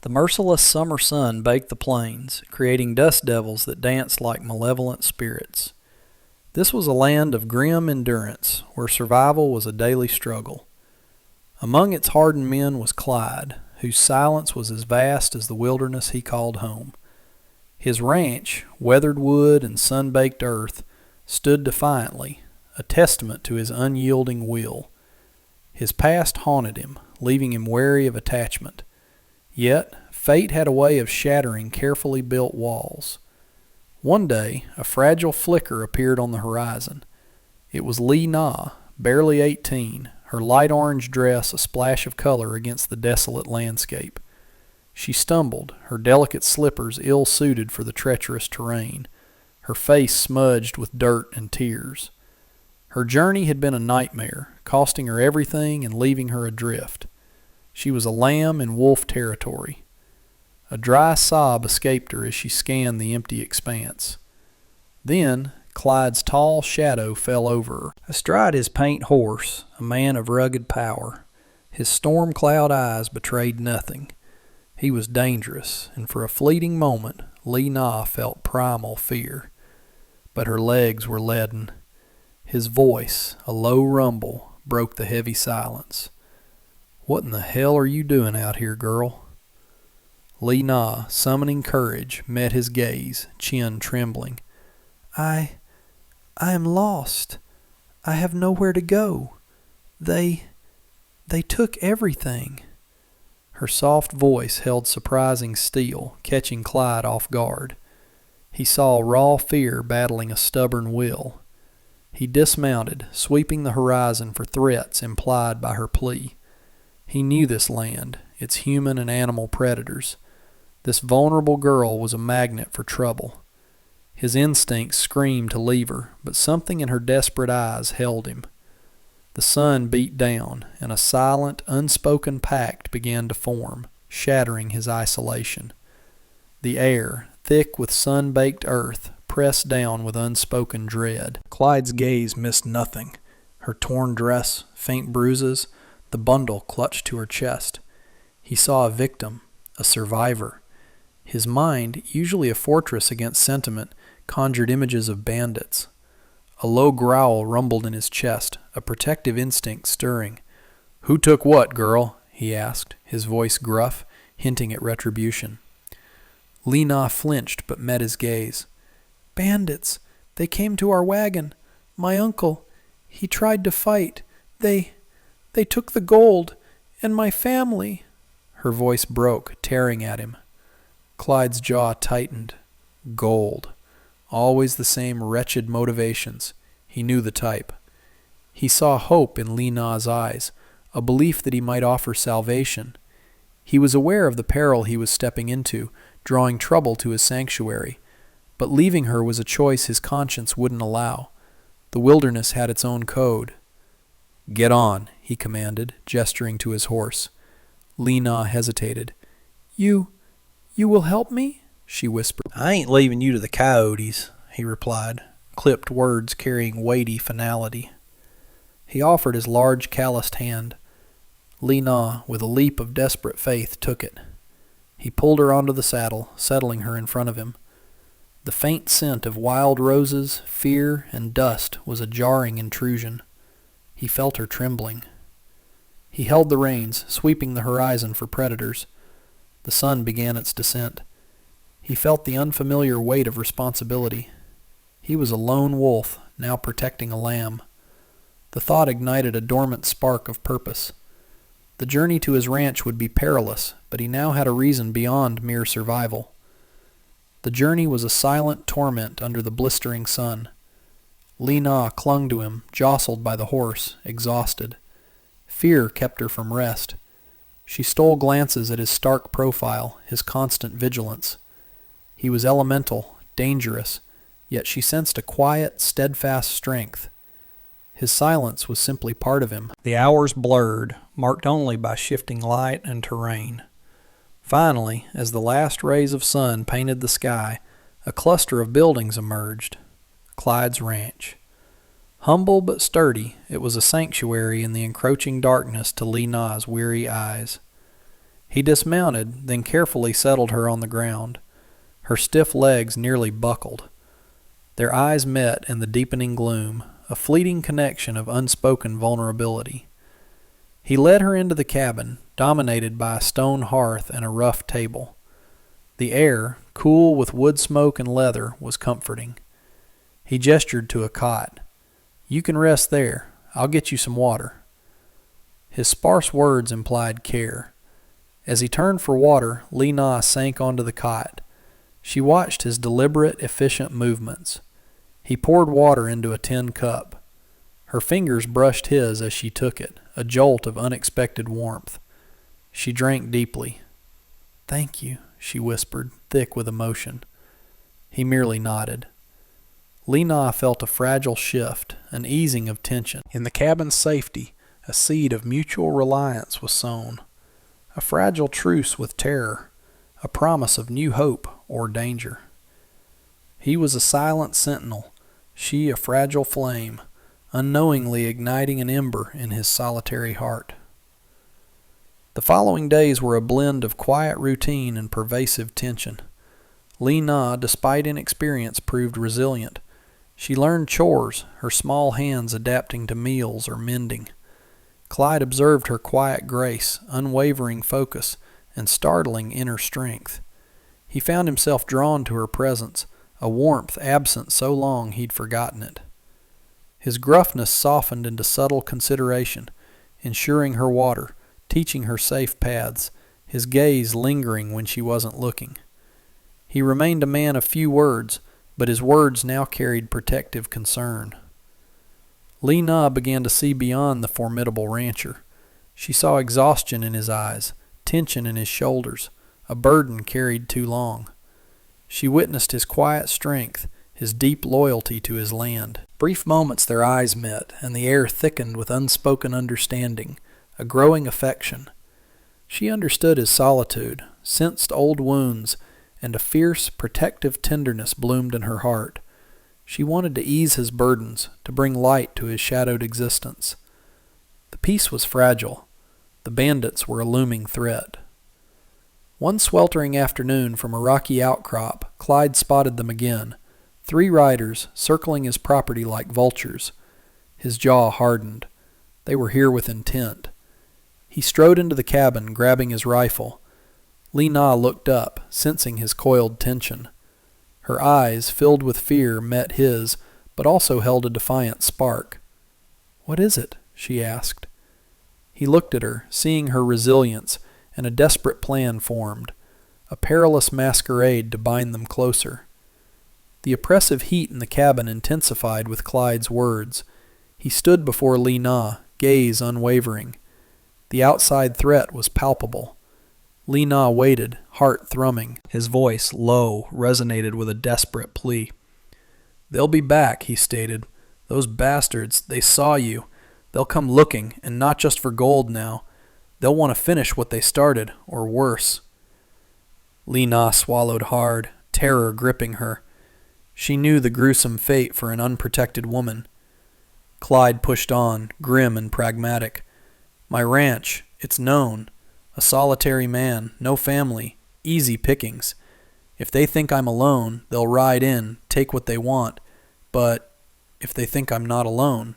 The merciless summer sun baked the plains, creating dust devils that danced like malevolent spirits. This was a land of grim endurance, where survival was a daily struggle. Among its hardened men was Clyde, whose silence was as vast as the wilderness he called home. His ranch, weathered wood and sun-baked earth, stood defiantly, a testament to his unyielding will. His past haunted him, leaving him wary of attachment. Yet, fate had a way of shattering carefully built walls. One day, a fragile flicker appeared on the horizon. It was Lee Na, barely 18, her light orange dress a splash of color against the desolate landscape. She stumbled, her delicate slippers ill-suited for the treacherous terrain, her face smudged with dirt and tears. Her journey had been a nightmare, costing her everything and leaving her adrift. She was a lamb in wolf territory. A dry sob escaped her as she scanned the empty expanse. Then, Clyde's tall shadow fell over her. Astride his paint horse, a man of rugged power, his storm-cloud eyes betrayed nothing. He was dangerous, and for a fleeting moment, Lee Na felt primal fear. But her legs were leaden. His voice, a low rumble, broke the heavy silence. "What in the hell are you doing out here, girl?" Lee Na, summoning courage, met his gaze, chin trembling. I am lost. I have nowhere to go. They took everything." Her soft voice held surprising steel, catching Clyde off guard. He saw raw fear battling a stubborn will. He dismounted, sweeping the horizon for threats implied by her plea. He knew this land, its human and animal predators. This vulnerable girl was a magnet for trouble. His instincts screamed to leave her, but something in her desperate eyes held him. The sun beat down, and a silent, unspoken pact began to form, shattering his isolation. The air, thick with sun-baked earth, pressed down with unspoken dread. Clyde's gaze missed nothing. Her torn dress, faint bruises, the bundle clutched to her chest. He saw a victim, a survivor. His mind, usually a fortress against sentiment, conjured images of bandits. A low growl rumbled in his chest, a protective instinct stirring. "Who took what, girl?" he asked, his voice gruff, hinting at retribution. Lee Na flinched but met his gaze. "Bandits. They came to our wagon. My uncle. He tried to fight. They took the gold. And my family." Her voice broke, tearing at him. Clyde's jaw tightened. Gold. Always the same wretched motivations. He knew the type. He saw hope in Lee Na's eyes, a belief that he might offer salvation. He was aware of the peril he was stepping into, drawing trouble to his sanctuary. But leaving her was a choice his conscience wouldn't allow. The wilderness had its own code. "Get on," he commanded, gesturing to his horse. Lee Na hesitated. You will help me?" she whispered. "I ain't leaving you to the coyotes," he replied, clipped words carrying weighty finality. He offered his large calloused hand. Lee Na, with a leap of desperate faith, took it. He pulled her onto the saddle, settling her in front of him. The faint scent of wild roses, fear, and dust was a jarring intrusion. He felt her trembling. He held the reins, sweeping the horizon for predators. The sun began its descent. He felt the unfamiliar weight of responsibility. He was a lone wolf, now protecting a lamb. The thought ignited a dormant spark of purpose. The journey to his ranch would be perilous, but he now had a reason beyond mere survival. The journey was a silent torment under the blistering sun. Lee Na clung to him, jostled by the horse, exhausted. Fear kept her from rest. She stole glances at his stark profile, his constant vigilance. He was elemental, dangerous, yet she sensed a quiet, steadfast strength. His silence was simply part of him. The hours blurred, marked only by shifting light and terrain. Finally, as the last rays of sun painted the sky, a cluster of buildings emerged. Clyde's ranch. Humble but sturdy, it was a sanctuary in the encroaching darkness to Lee Na's weary eyes. He dismounted, then carefully settled her on the ground. Her stiff legs nearly buckled. Their eyes met in the deepening gloom, a fleeting connection of unspoken vulnerability. He led her into the cabin, dominated by a stone hearth and a rough table. The air, cool with wood smoke and leather, was comforting. He gestured to a cot. "You can rest there. I'll get you some water." His sparse words implied care. As he turned for water, Lena sank onto the cot. She watched his deliberate, efficient movements. He poured water into a tin cup. Her fingers brushed his as she took it, a jolt of unexpected warmth. She drank deeply. "Thank you," she whispered, thick with emotion. He merely nodded. Lena felt a fragile shift, an easing of tension. In the cabin's safety, a seed of mutual reliance was sown. A fragile truce with terror, a promise of new hope or danger. He was a silent sentinel, she a fragile flame, unknowingly igniting an ember in his solitary heart. The following days were a blend of quiet routine and pervasive tension. Lena, despite inexperience, proved resilient. She learned chores, her small hands adapting to meals or mending. Clyde observed her quiet grace, unwavering focus, and startling inner strength. He found himself drawn to her presence, a warmth absent so long he'd forgotten it. His gruffness softened into subtle consideration, ensuring her water, teaching her safe paths, his gaze lingering when she wasn't looking. He remained a man of few words, but his words now carried protective concern. Lena began to see beyond the formidable rancher. She saw exhaustion in his eyes, tension in his shoulders, a burden carried too long. She witnessed his quiet strength, his deep loyalty to his land. Brief moments their eyes met, and the air thickened with unspoken understanding, a growing affection. She understood his solitude, sensed old wounds, and a fierce, protective tenderness bloomed in her heart. She wanted to ease his burdens, to bring light to his shadowed existence. The peace was fragile. The bandits were a looming threat. One sweltering afternoon from a rocky outcrop, Clyde spotted them again, 3 riders circling his property like vultures. His jaw hardened. They were here with intent. He strode into the cabin, grabbing his rifle. Lena looked up, sensing his coiled tension. Her eyes, filled with fear, met his, but also held a defiant spark. "What is it?" she asked. He looked at her, seeing her resilience, and a desperate plan formed, a perilous masquerade to bind them closer. The oppressive heat in the cabin intensified with Clyde's words. He stood before Lena, gaze unwavering. The outside threat was palpable. Lena waited, heart thrumming. His voice, low, resonated with a desperate plea. "They'll be back," he stated. "Those bastards, they saw you. They'll come looking, and not just for gold now. They'll want to finish what they started, or worse." Lena swallowed hard, terror gripping her. She knew the gruesome fate for an unprotected woman. Clyde pushed on, grim and pragmatic. "My ranch, it's known. A solitary man, no family, easy pickings. If they think I'm alone, they'll ride in, take what they want. But if they think I'm not alone..."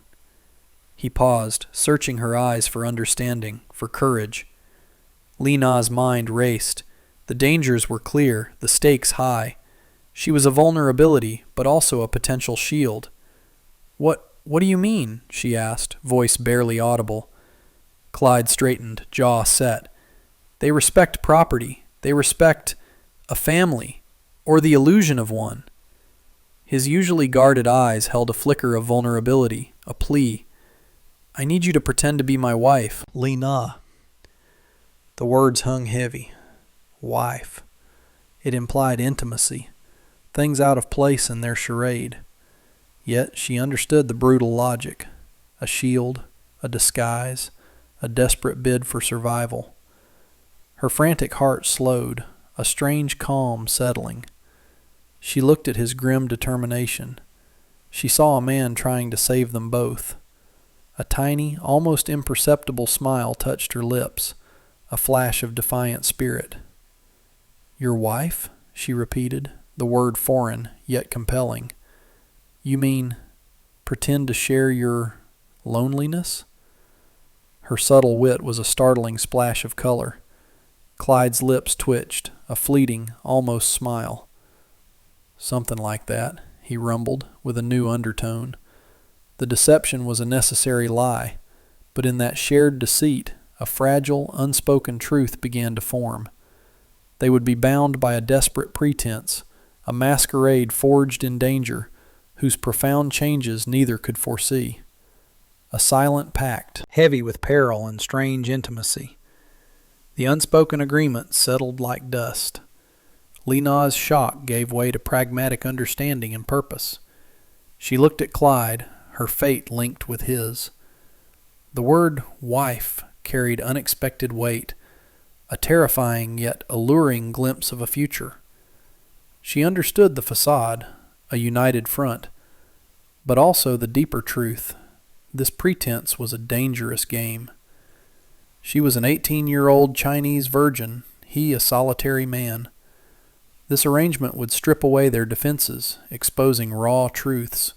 He paused, searching her eyes for understanding, for courage. Lena's mind raced. The dangers were clear, the stakes high. She was a vulnerability, but also a potential shield. What do you mean?" she asked, voice barely audible. Clyde straightened, jaw set. "They respect property. They respect a family, or the illusion of one." His usually guarded eyes held a flicker of vulnerability, a plea. "I need you to pretend to be my wife, Lena." The words hung heavy. Wife. It implied intimacy, things out of place in their charade. Yet she understood the brutal logic. A shield, a disguise, a desperate bid for survival. Her frantic heart slowed, a strange calm settling. She looked at his grim determination. She saw a man trying to save them both. A tiny, almost imperceptible smile touched her lips, a flash of defiant spirit. "Your wife?" she repeated, the word foreign, yet compelling. "You mean, pretend to share your loneliness?" Her subtle wit was a startling splash of color. Clyde's lips twitched, a fleeting, almost smile. "Something like that," he rumbled, with a new undertone. The deception was a necessary lie, but in that shared deceit, a fragile, unspoken truth began to form. They would be bound by a desperate pretense, a masquerade forged in danger, whose profound changes neither could foresee. A silent pact, heavy with peril and strange intimacy. The unspoken agreement settled like dust. Lena's shock gave way to pragmatic understanding and purpose. She looked at Clyde, her fate linked with his. The word wife carried unexpected weight, a terrifying yet alluring glimpse of a future. She understood the facade, a united front, but also the deeper truth. This pretense was a dangerous game. She was an 18-year-old Chinese virgin, he a solitary man. This arrangement would strip away their defenses, exposing raw truths.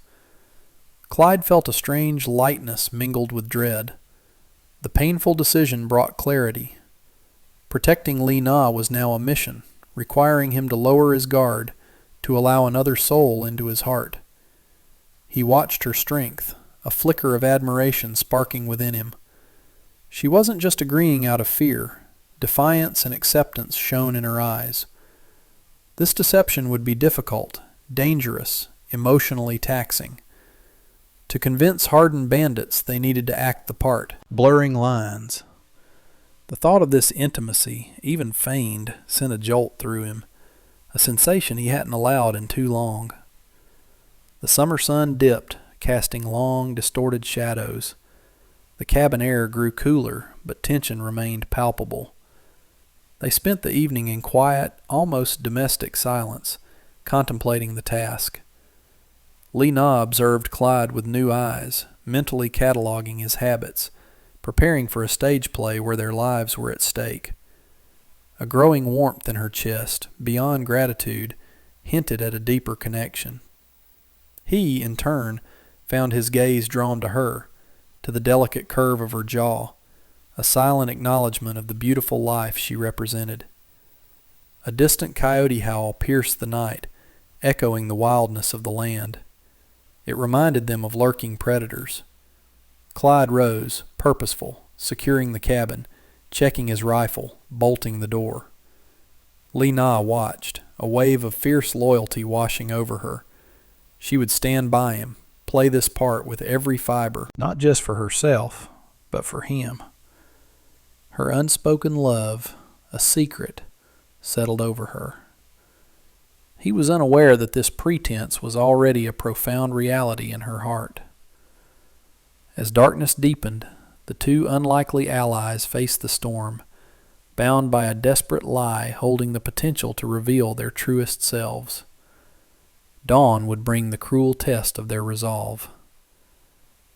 Clyde felt a strange lightness mingled with dread. The painful decision brought clarity. Protecting Lena was now a mission, requiring him to lower his guard, to allow another soul into his heart. He watched her strength, a flicker of admiration sparking within him. She wasn't just agreeing out of fear. Defiance and acceptance shone in her eyes. This deception would be difficult, dangerous, emotionally taxing. To convince hardened bandits they needed to act the part, blurring lines. The thought of this intimacy, even feigned, sent a jolt through him, a sensation he hadn't allowed in too long. The summer sun dipped, casting long, distorted shadows. The cabin air grew cooler, but tension remained palpable. They spent the evening in quiet, almost domestic silence, contemplating the task. Lena observed Clyde with new eyes, mentally cataloging his habits, preparing for a stage play where their lives were at stake. A growing warmth in her chest, beyond gratitude, hinted at a deeper connection. He, in turn, found his gaze drawn to her, to the delicate curve of her jaw, a silent acknowledgment of the beautiful life she represented. A distant coyote howl pierced the night, echoing the wildness of the land. It reminded them of lurking predators. Clyde rose, purposeful, securing the cabin, checking his rifle, bolting the door. Lena watched, a wave of fierce loyalty washing over her. She would stand by him, play this part with every fiber, not just for herself, but for him. Her unspoken love, a secret, settled over her. He was unaware that this pretense was already a profound reality in her heart. As darkness deepened, the two unlikely allies faced the storm, bound by a desperate lie holding the potential to reveal their truest selves. Dawn would bring the cruel test of their resolve.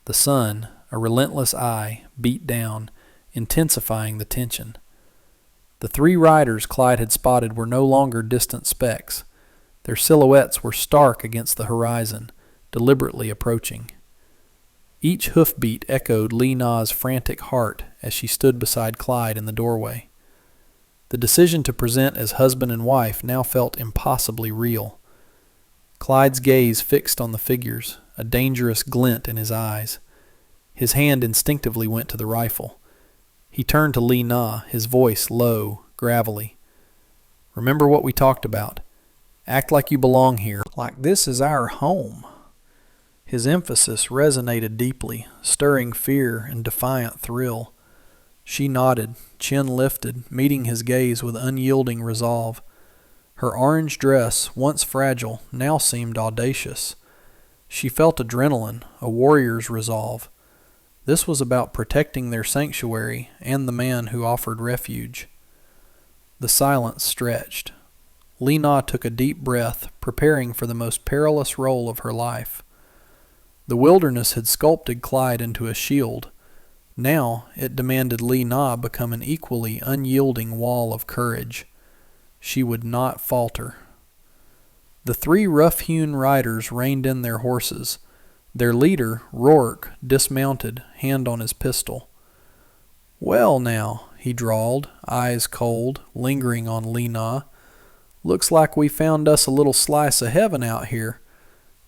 The sun, a relentless eye, beat down, intensifying the tension. The three riders Clyde had spotted were no longer distant specks. Their silhouettes were stark against the horizon, deliberately approaching. Each hoofbeat echoed Lena's frantic heart as she stood beside Clyde in the doorway. The decision to present as husband and wife now felt impossibly real. Clyde's gaze fixed on the figures, a dangerous glint in his eyes. His hand instinctively went to the rifle. He turned to Lena, his voice low, gravelly. "Remember what we talked about. Act like you belong here, like this is our home." His emphasis resonated deeply, stirring fear and defiant thrill. She nodded, chin lifted, meeting his gaze with unyielding resolve. Her orange dress, once fragile, now seemed audacious. She felt adrenaline, a warrior's resolve. This was about protecting their sanctuary and the man who offered refuge. The silence stretched. Lena took a deep breath, preparing for the most perilous role of her life. The wilderness had sculpted Clyde into a shield, Now it demanded Li Na become an equally unyielding wall of courage. She would not falter. The three rough-hewn riders reined in their horses. Their leader, Rourke, dismounted, hand on his pistol. "Well now," he drawled, eyes cold, lingering on Li Na. "Looks like we found us a little slice of heaven out here.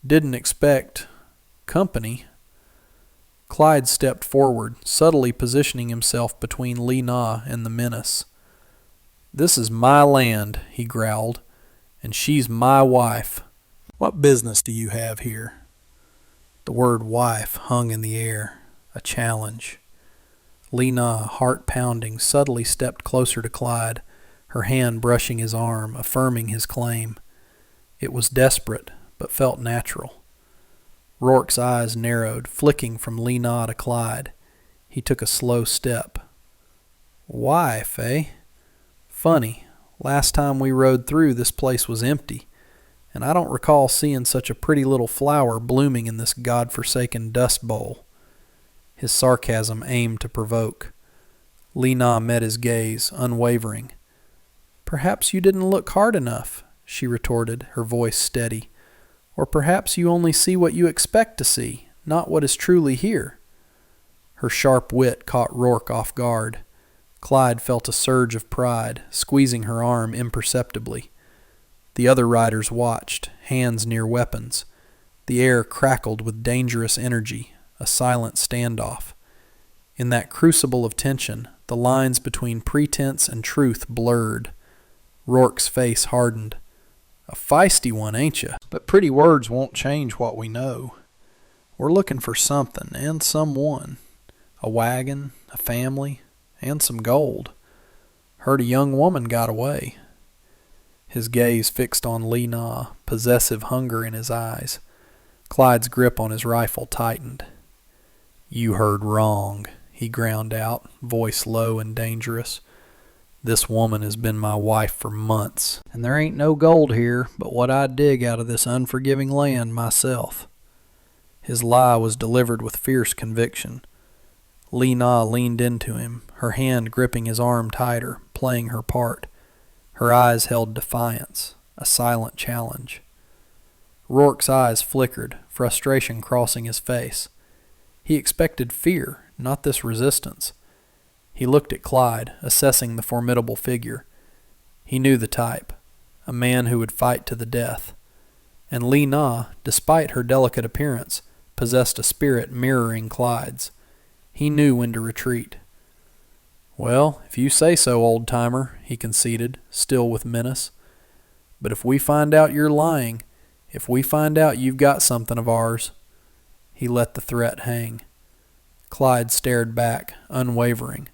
Didn't expect company." Clyde stepped forward, subtly positioning himself between Li Na and the menace. "This is my land," he growled, "and she's my wife. What business do you have here?" The word wife hung in the air, a challenge. Li Na, heart pounding, subtly stepped closer to Clyde, her hand brushing his arm, affirming his claim. It was desperate, but felt natural. Rourke's eyes narrowed, flicking from Li Na to Clyde. He took a slow step. "Wife, eh? Funny. Last time we rode through, this place was empty, and I don't recall seeing such a pretty little flower blooming in this god-forsaken dust bowl." His sarcasm aimed to provoke. Li Na met his gaze, unwavering. "Perhaps you didn't look hard enough," she retorted, her voice steady. "Or perhaps you only see what you expect to see, not what is truly here." Her sharp wit caught Rourke off guard. Clyde felt a surge of pride, squeezing her arm imperceptibly. The other riders watched, hands near weapons. The air crackled with dangerous energy, a silent standoff. In that crucible of tension, the lines between pretense and truth blurred. Rourke's face hardened. "A feisty one, ain't you? But pretty words won't change what we know. We're looking for something and someone. A wagon, a family, and some gold. Heard a young woman got away." His gaze fixed on Li Na, possessive hunger in his eyes. Clyde's grip on his rifle tightened. "You heard wrong," he ground out, voice low and dangerous. "This woman has been my wife for months, and there ain't no gold here but what I'd dig out of this unforgiving land myself." His lie was delivered with fierce conviction. Li Na leaned into him, her hand gripping his arm tighter, playing her part. Her eyes held defiance, a silent challenge. Rourke's eyes flickered, frustration crossing his face. He expected fear, not this resistance. He looked at Clyde, assessing the formidable figure. He knew the type, a man who would fight to the death. And Li Na, despite her delicate appearance, possessed a spirit mirroring Clyde's. He knew when to retreat. "Well, if you say so, old-timer," he conceded, still with menace. "But if we find out you're lying, if we find out you've got something of ours—" He let the threat hang. Clyde stared back, unwavering.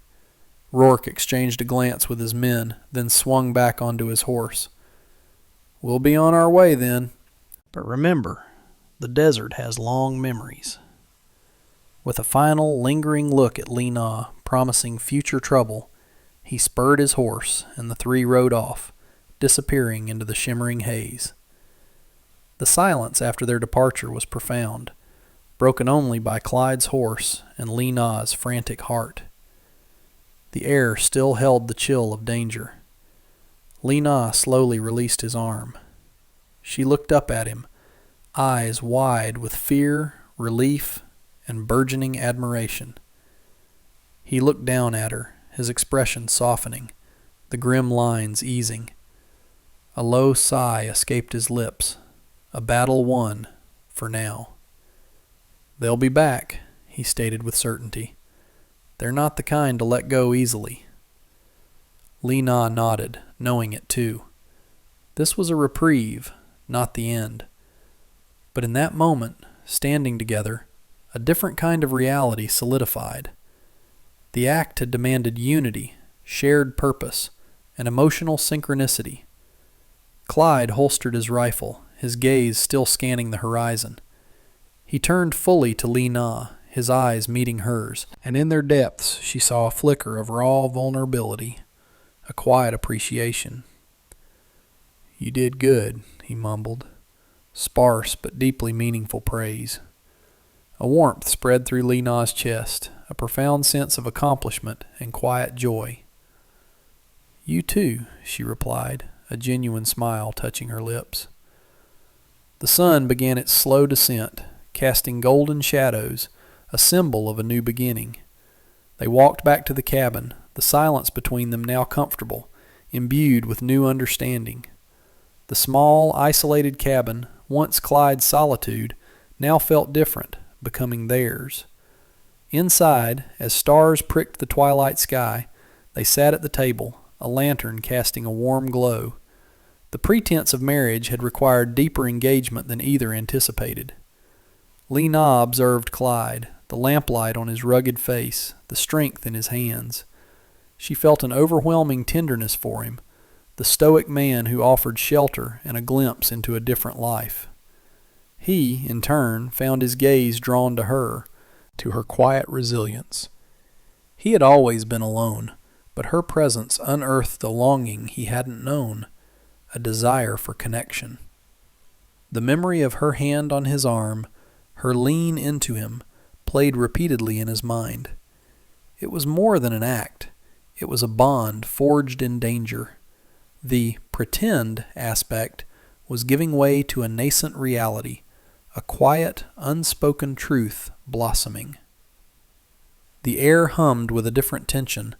Rourke exchanged a glance with his men, then swung back onto his horse. "We'll be on our way then. But remember, the desert has long memories." With a final, lingering look at Li Na, promising future trouble, he spurred his horse, and the three rode off, disappearing into the shimmering haze. The silence after their departure was profound, broken only by Clyde's horse and Li Na's frantic heart. The air still held the chill of danger. Li Na slowly released his arm. She looked up at him, eyes wide with fear, relief, and burgeoning admiration. He looked down at her, his expression softening, the grim lines easing. A low sigh escaped his lips. A battle won, for now. "They'll be back," he stated with certainty. "They're not the kind to let go easily." Li Na nodded, knowing it too. This was a reprieve, not the end. But in that moment, standing together, a different kind of reality solidified. The act had demanded unity, shared purpose, and emotional synchronicity. Clyde holstered his rifle, his gaze still scanning the horizon. He turned fully to Li Na, his eyes meeting hers, and in their depths she saw a flicker of raw vulnerability, a quiet appreciation. "You did good," he mumbled. Sparse but deeply meaningful praise. A warmth spread through Li Na's chest, a profound sense of accomplishment and quiet joy. "You too," she replied, a genuine smile touching her lips. The sun began its slow descent, casting golden shadows, a symbol of a new beginning. They walked back to the cabin, the silence between them now comfortable, imbued with new understanding. The small, isolated cabin, once Clyde's solitude, now felt different, becoming theirs. Inside, as stars pricked the twilight sky, they sat at the table, a lantern casting a warm glow. The pretense of marriage had required deeper engagement than either anticipated. Lena observed Clyde, the lamplight on his rugged face, the strength in his hands. She felt an overwhelming tenderness for him, the stoic man who offered shelter and a glimpse into a different life. He, in turn, found his gaze drawn to her, to her quiet resilience. He had always been alone, but her presence unearthed a longing he hadn't known, a desire for connection. The memory of her hand on his arm, her lean into him, played repeatedly in his mind. It was more than an act. It was a bond forged in danger. The pretend aspect was giving way to a nascent reality, a quiet, unspoken truth blossoming. The air hummed with a different tension,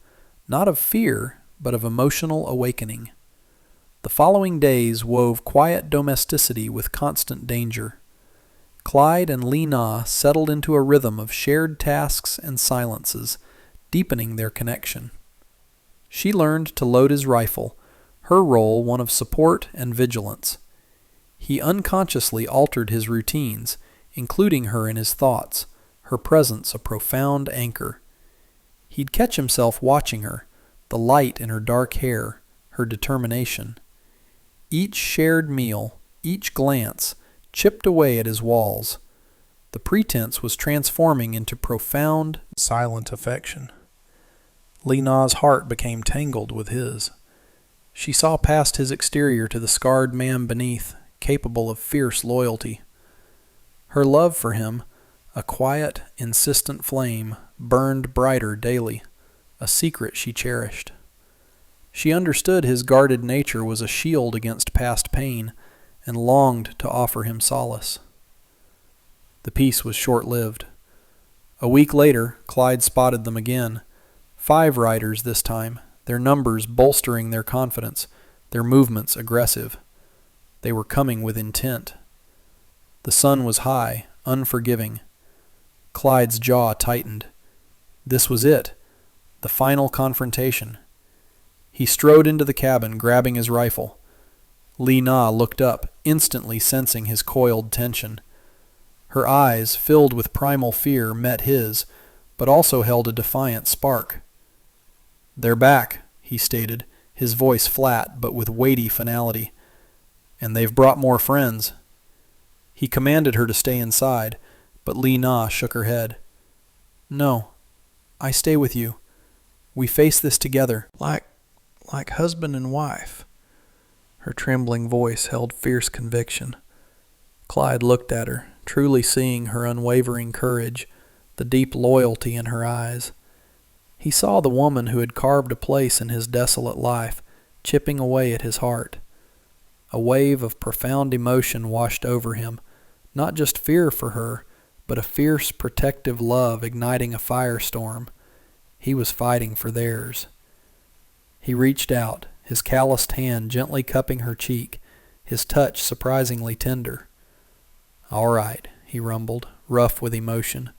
not of fear, but of emotional awakening. The following days wove quiet domesticity with constant danger. Clyde and Lena settled into a rhythm of shared tasks and silences, deepening their connection. She learned to load his rifle, her role one of support and vigilance. He unconsciously altered his routines, including her in his thoughts, her presence a profound anchor. He'd catch himself watching her, the light in her dark hair, her determination. Each shared meal, each glance, chipped away at his walls. The pretense was transforming into profound, silent affection. Lena's heart became tangled with his. She saw past his exterior to the scarred man beneath, capable of fierce loyalty. Her love for him, a quiet, insistent flame, burned brighter daily, a secret she cherished. She understood his guarded nature was a shield against past pain, and longed to offer him solace. The peace was short-lived. A week later, Clyde spotted them again. 5 riders this time, their numbers bolstering their confidence, their movements aggressive. They were coming with intent. The sun was high, unforgiving. Clyde's jaw tightened. This was it, the final confrontation. He strode into the cabin, grabbing his rifle. Lena looked up, instantly sensing his coiled tension. Her eyes, filled with primal fear, met his, but also held a defiant spark. "They're back," he stated, his voice flat but with weighty finality. "And they've brought more friends." He commanded her to stay inside, but Lena shook her head. "No, I stay with you. We face this together, like husband and wife." Her trembling voice held fierce conviction. Clyde looked at her, truly seeing her unwavering courage, the deep loyalty in her eyes. He saw the woman who had carved a place in his desolate life, chipping away at his heart. A wave of profound emotion washed over him, not just fear for her, but a fierce protective love igniting a firestorm. He was fighting for theirs. He reached out, his calloused hand gently cupping her cheek, his touch surprisingly tender. "All right," he rumbled, rough with emotion.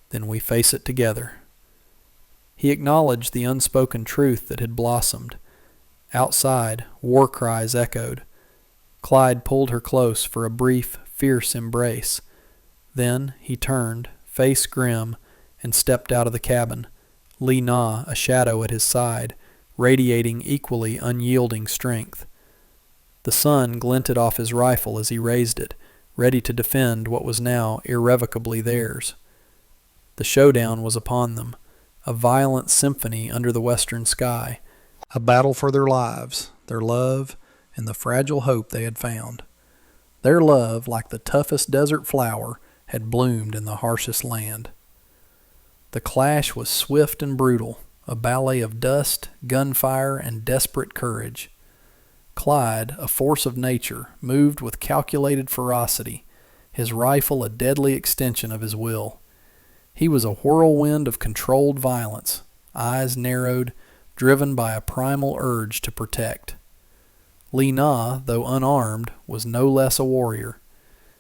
"Then we face it together." He acknowledged the unspoken truth that had blossomed. Outside, war cries echoed. Clyde pulled her close for a brief, fierce embrace. Then he turned, face grim, and stepped out of the cabin, Lena a shadow at his side, radiating equally unyielding strength. The sun glinted off his rifle as he raised it, ready to defend what was now irrevocably theirs. The showdown was upon them, a violent symphony under the western sky, a battle for their lives, their love, and the fragile hope they had found. Their love, like the toughest desert flower, had bloomed in the harshest land. The clash was swift and brutal, a ballet of dust, gunfire, and desperate courage. Clyde, a force of nature, moved with calculated ferocity, his rifle a deadly extension of his will. He was a whirlwind of controlled violence, eyes narrowed, driven by a primal urge to protect. Lena, though unarmed, was no less a warrior.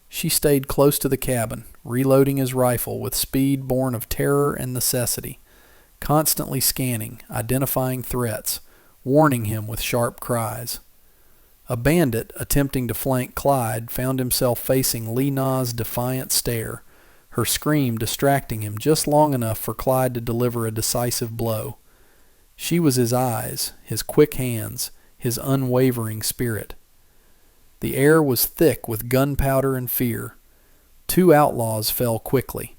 She stayed close to the cabin, reloading his rifle with speed born of terror and necessity, constantly scanning, identifying threats, warning him with sharp cries. A bandit attempting to flank Clyde found himself facing Lena's defiant stare, her scream distracting him just long enough for Clyde to deliver a decisive blow. She was his eyes, his quick hands, his unwavering spirit. The air was thick with gunpowder and fear. 2 outlaws fell quickly.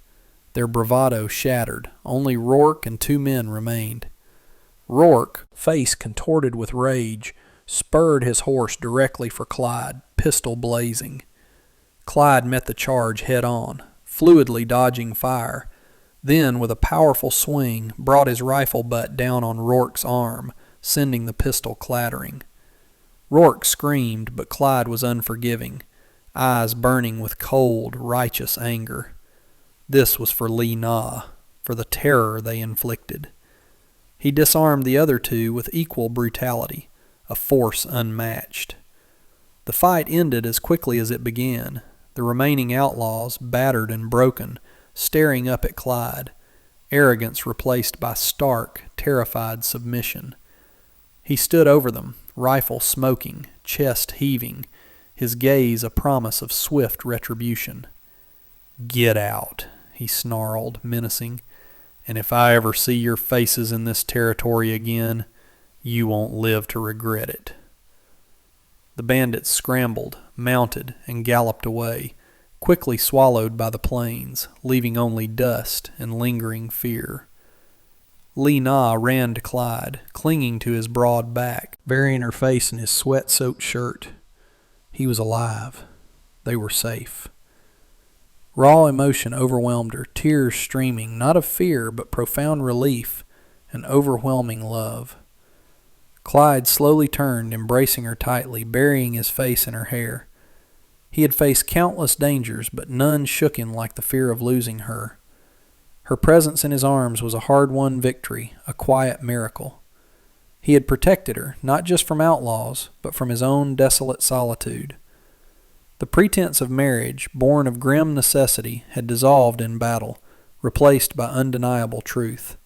Their bravado shattered. Only Rourke and 2 men remained. Rourke, face contorted with rage, spurred his horse directly for Clyde, pistol blazing. Clyde met the charge head on, fluidly dodging fire, then with a powerful swing brought his rifle butt down on Rourke's arm, sending the pistol clattering. Rourke screamed, but Clyde was unforgiving, eyes burning with cold, righteous anger. This was for Lena, for the terror they inflicted. He disarmed the other 2 with equal brutality, a force unmatched. The fight ended as quickly as it began, the remaining outlaws, battered and broken, staring up at Clyde, arrogance replaced by stark, terrified submission. He stood over them, rifle smoking, chest heaving, his gaze a promise of swift retribution. "Get out," he snarled, menacing, "and if I ever see your faces in this territory again, you won't live to regret it." The bandits scrambled, mounted, and galloped away, quickly swallowed by the plains, leaving only dust and lingering fear. Lena ran to Clyde, clinging to his broad back, burying her face in his sweat-soaked shirt. He was alive. They were safe. Raw emotion overwhelmed her, tears streaming, not of fear, but profound relief and overwhelming love. Clyde slowly turned, embracing her tightly, burying his face in her hair. He had faced countless dangers, but none shook him like the fear of losing her. Her presence in his arms was a hard-won victory, a quiet miracle. He had protected her, not just from outlaws, but from his own desolate solitude. The pretense of marriage, born of grim necessity, had dissolved in battle, replaced by undeniable truth.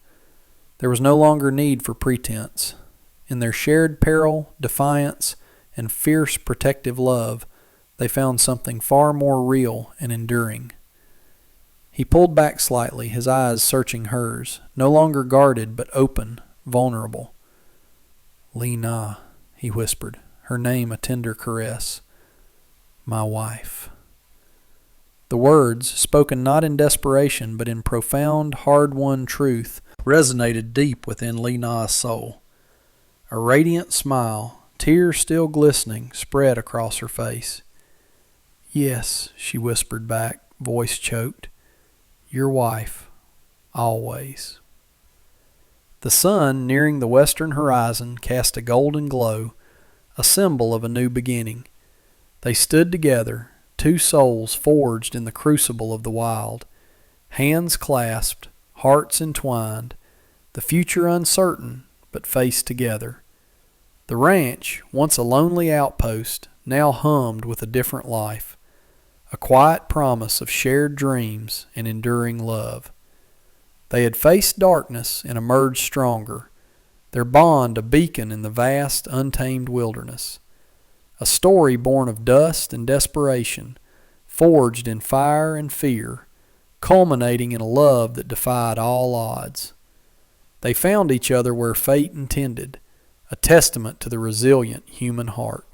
There was no longer need for pretense. In their shared peril, defiance, and fierce protective love, they found something far more real and enduring. He pulled back slightly, his eyes searching hers, no longer guarded but open, vulnerable. "Lena," he whispered, her name a tender caress. "My wife." The words, spoken not in desperation but in profound, hard-won truth, resonated deep within Lena's soul. A radiant smile, tears still glistening, spread across her face. "Yes," she whispered back, voice choked. "Your wife, always." The sun nearing the western horizon cast a golden glow, a symbol of a new beginning. They stood together, 2 souls forged in the crucible of the wild, hands clasped, hearts entwined, the future uncertain, but faced together. The ranch, once a lonely outpost, now hummed with a different life, a quiet promise of shared dreams and enduring love. They had faced darkness and emerged stronger, their bond a beacon in the vast, untamed wilderness. A story born of dust and desperation, forged in fire and fear, culminating in a love that defied all odds. They found each other where fate intended, a testament to the resilient human heart.